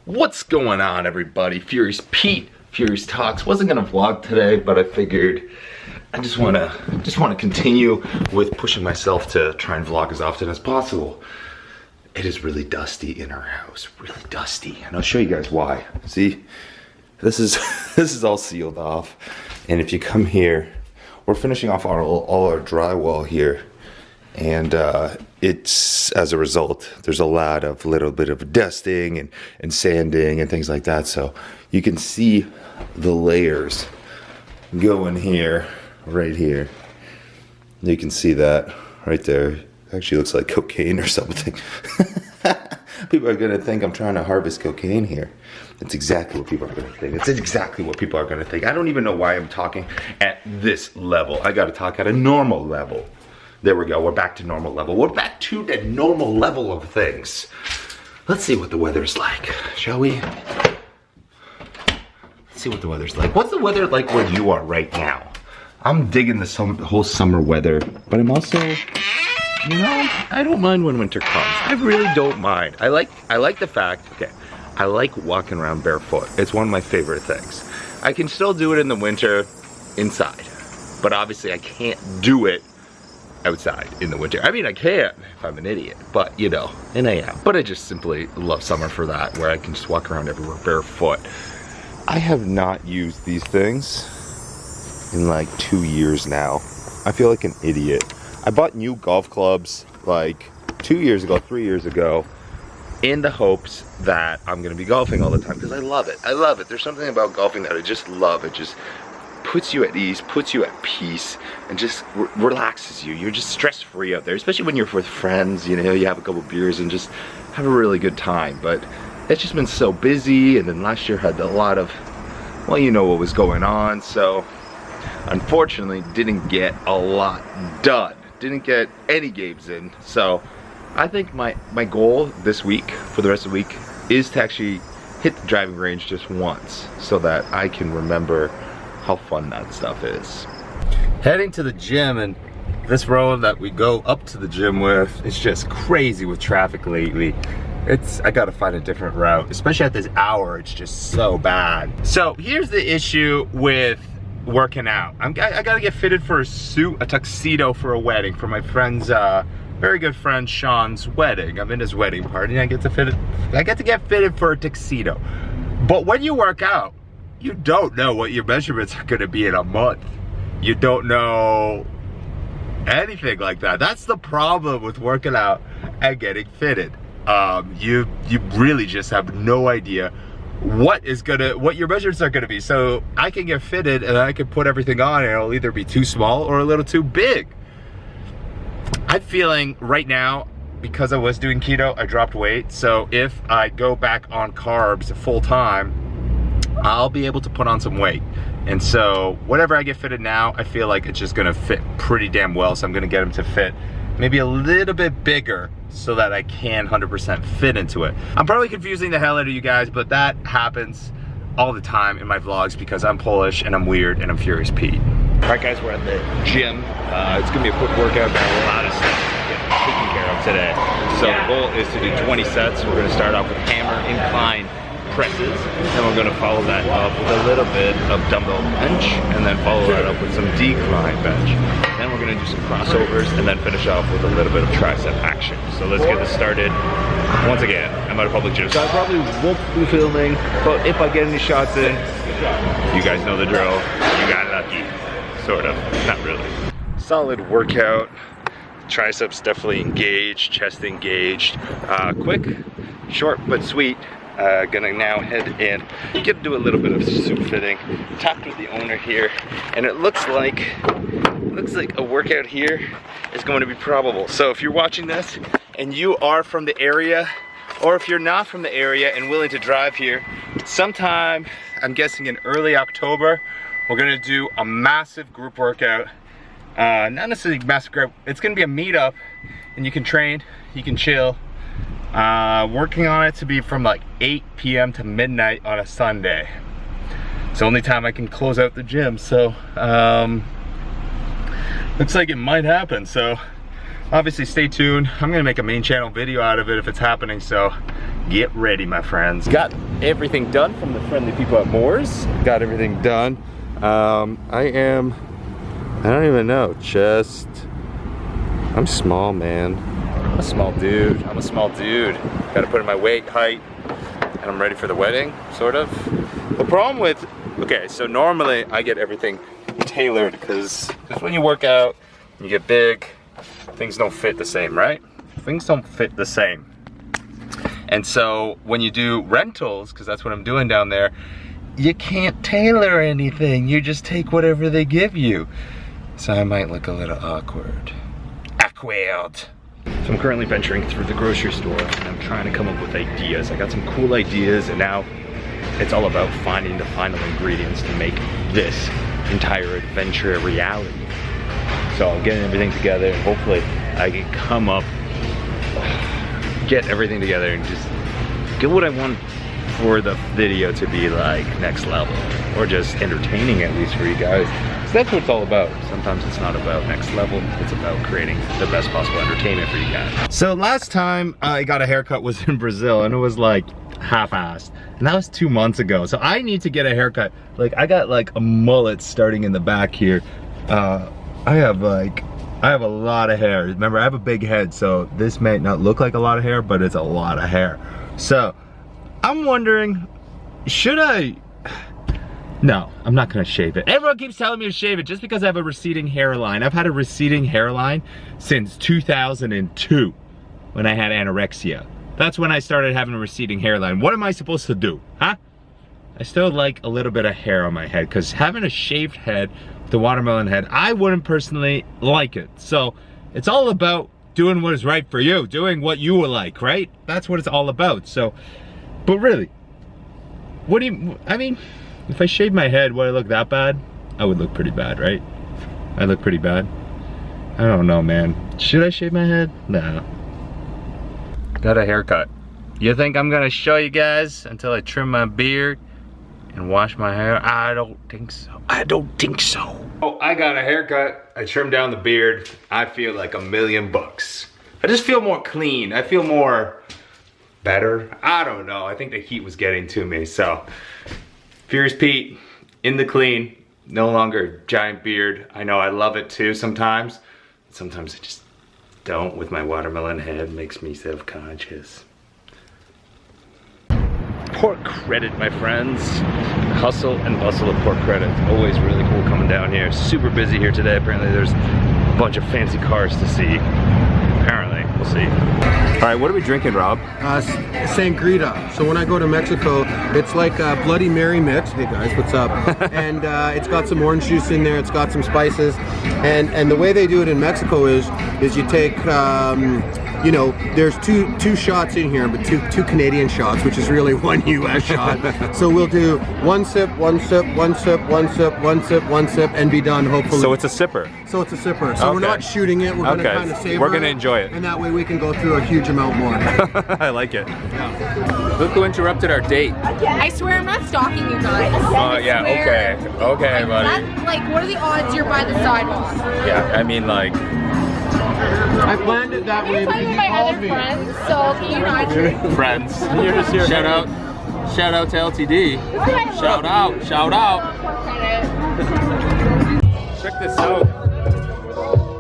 What's going on, everybody? Furious Pete, Furious Talks. Wasn't gonna vlog today, but I figured I just wanna continue with pushing myself to try and vlog as often as possible. It is really dusty in our house, really dusty, and I'll show you guys why. See, this is all sealed off, and if you come here, we're finishing off all our drywall here, and it's, as a result, there's a little bit of dusting and sanding and things like that. So you can see the layers go in here, right here. You can see that right there. Actually looks like cocaine or something. People are gonna think I'm trying to harvest cocaine here. That's exactly what people are gonna think. It's exactly what people are gonna think. I don't even know why I'm talking at this level. I gotta talk at a normal level. There we go, we're back to normal level. We're back to the normal level of things. Let's see what the weather's like, shall we? Let's see what the weather's like. What's the weather like where you are right now? I'm digging the whole summer weather, but I'm also, you know, I don't mind when winter comes. I really don't mind. I like the fact, okay, I like walking around barefoot. It's one of my favorite things. I can still do it in the winter inside, but obviously I can't do it outside in the winter. I mean, I can if I'm an idiot, but you know, and I am. But I just simply love summer for that, where I can just walk around everywhere barefoot. I have not used these things in like 2 years now. I feel like an idiot. I bought new golf clubs like 2 years ago, 3 years ago, in the hopes that I'm gonna be golfing all the time, because I love it. I love it. There's something about golfing that I just love. It just puts you at ease, puts you at peace, and just relaxes you. You're just stress-free out there, especially when you're with friends, you know, you have a couple beers and just have a really good time. But it's just been so busy, and then last year had a lot of, well, you know what was going on, so unfortunately didn't get a lot done. Didn't get any games in. So I think my goal this week, for the rest of the week, is to actually hit the driving range just once, so that I can remember how fun that stuff is. Heading to the gym, and this road that we go up to the gym with, it's just crazy with traffic lately. I gotta find a different route, especially at this hour. It's just so bad. So here's the issue with working out. I gotta get fitted for a suit, a tuxedo for a wedding, for my friend's very good friend Sean's wedding. I'm in his wedding party, and I get to get fitted for a tuxedo. But when you work out, you don't know what your measurements are gonna be in a month. You don't know anything like that. That's the problem with working out and getting fitted. You really just have no idea what your measurements are gonna be. So I can get fitted and I can put everything on, and it'll either be too small or a little too big. I'm feeling right now, because I was doing keto, I dropped weight. So if I go back on carbs full time, I'll be able to put on some weight. And so whatever I get fitted now, I feel like it's just gonna fit pretty damn well. So I'm gonna get them to fit maybe a little bit bigger so that I can 100% fit into it. I'm probably confusing the hell out of you guys, but that happens all the time in my vlogs because I'm Polish and I'm weird and I'm Furious Pete. All right guys, we're at the gym. It's gonna be a quick workout, got a lot of stuff to get taken care of today. So the goal is to do 20 sets. We're gonna start off with hammer incline presses, and we're going to follow that up with a little bit of dumbbell bench, and then follow that up with some decline bench. Then we're going to do some crossovers, and then finish off with a little bit of tricep action. So let's get this started. Once again, I'm at a public gym, so I probably won't be filming, but if I get any shots in, you guys know the drill. You got lucky. Sort of. Not really. Solid workout. Triceps definitely engaged, chest engaged. Quick, short, but sweet. Gonna now head and get to do a little bit of suit fitting. Talked with the owner here, and it looks like a workout here is going to be probable. So if you're watching this and you are from the area, or if you're not from the area and willing to drive here, sometime, I'm guessing in early October, we're gonna do a massive group workout. Not necessarily massive group, it's gonna be a meetup, and you can train, you can chill. Working on it to be from like 8 p.m. to midnight on a Sunday. It's the only time I can close out the gym, so looks like it might happen. So obviously stay tuned. I'm gonna make a main channel video out of it if it's happening, so get ready, my friends. Got everything done from the friendly people at Moore's. Got everything done. I don't even know, I'm small, man. I'm a small dude. Gotta put in my weight, height, and I'm ready for the wedding, sort of. The problem with, okay, so normally I get everything tailored because when you work out, you get big, things don't fit the same, right? Things don't fit the same. And so when you do rentals, because that's what I'm doing down there, you can't tailor anything. You just take whatever they give you. So I might look a little awkward. So I'm currently venturing through the grocery store and I'm trying to come up with ideas. I got some cool ideas and now it's all about finding the final ingredients to make this entire adventure a reality. So I'm getting everything together and hopefully I can come up, get everything together and just get what I want for the video to be like next level, or just entertaining at least for you guys. So that's what it's all about. Sometimes it's not about next level, it's about creating the best possible entertainment for you guys. So last time I got a haircut was in Brazil and it was like half-assed. And that was 2 months ago. So I need to get a haircut. Like I got like a mullet starting in the back here. I have a lot of hair. Remember, I have a big head, so this may not look like a lot of hair, but it's a lot of hair. So I'm wondering, should I? No, I'm not gonna shave it. Everyone keeps telling me to shave it just because I have a receding hairline. I've had a receding hairline since 2002 when I had anorexia. That's when I started having a receding hairline. What am I supposed to do, huh? I still like a little bit of hair on my head because having a shaved head, the watermelon head, I wouldn't personally like it. So it's all about doing what is right for you, doing what you would like, right? That's what it's all about. So, but really, what do you, I mean, if I shave my head, would I look that bad? I would look pretty bad, right? I look pretty bad. I don't know, man. Should I shave my head? No. Got a haircut. You think I'm gonna show you guys until I trim my beard and wash my hair? I don't think so. I don't think so. Oh, I got a haircut. I trimmed down the beard. I feel like $1,000,000. I just feel more clean. I feel more better. I don't know. I think the heat was getting to me. So, Furious Pete in the clean. No longer giant beard. I know I love it too sometimes. Sometimes I just don't with my watermelon head. Makes me self-conscious. Port Credit, my friends. Hustle and bustle of Port Credit. Always really cool coming down here. Super busy here today. Apparently there's a bunch of fancy cars to see. Apparently, we'll see. All right, what are we drinking, Rob? Sangrita. So when I go to Mexico, it's like a Bloody Mary mix. Hey guys, what's up? And it's got some orange juice in there. It's got some spices. And the way they do it in Mexico is you take, you know, there's two shots in here, but two Canadian shots, which is really one US shot. So we'll do one sip, one sip, one sip, one sip, one sip, one sip, and be done, hopefully. So it's a sipper. So it's a sipper. So we're not shooting it. We're going to kind of savor it. We're going to enjoy it. And that way we can go through a huge amount more. I like it. Yeah. Look who interrupted our date. I swear I'm not stalking you guys. Oh, yeah, okay. Okay, buddy. Like, what are the odds you're by the sidewalk? Yeah, I mean, like... I planned it that way because you called me. Friends, so can you not? Friends. You're just here. Shout out to LTD. Shout out. Check this out.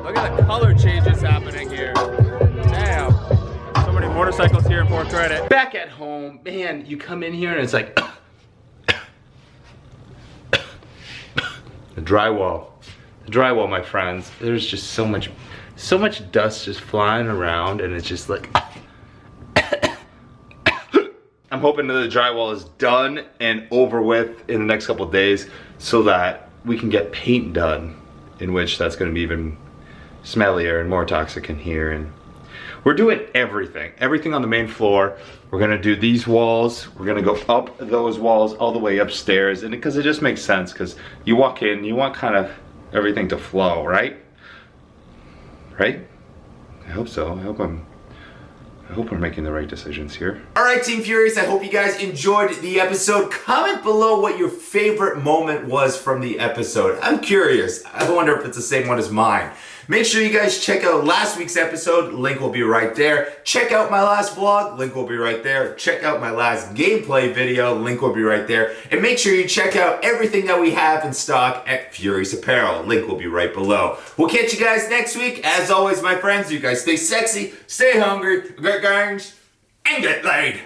Look at the color changes happening here. Damn. So many motorcycles here in Port Credit. Back at home, man, you come in here and it's like the drywall. The drywall, my friends. There's just so much dust just flying around and it's just like I'm hoping that the drywall is done and over with in the next couple of days so that we can get paint done, in which that's going to be even smellier and more toxic in here. And we're doing everything on the main floor. We're going to do these walls. We're going to go up those walls all the way upstairs, and because it just makes sense, because you walk in, you want kind of everything to flow, right? Right? I hope so. I hope we're making the right decisions here. Alright, Team Furious, I hope you guys enjoyed the episode. Comment below what your favorite moment was from the episode. I'm curious. I wonder if it's the same one as mine. Make sure you guys check out last week's episode. Link will be right there. Check out my last vlog. Link will be right there. Check out my last gameplay video. Link will be right there. And make sure you check out everything that we have in stock at Furious Apparel. Link will be right below. We'll catch you guys next week. As always, my friends, you guys stay sexy, stay hungry, get gangs, and get laid.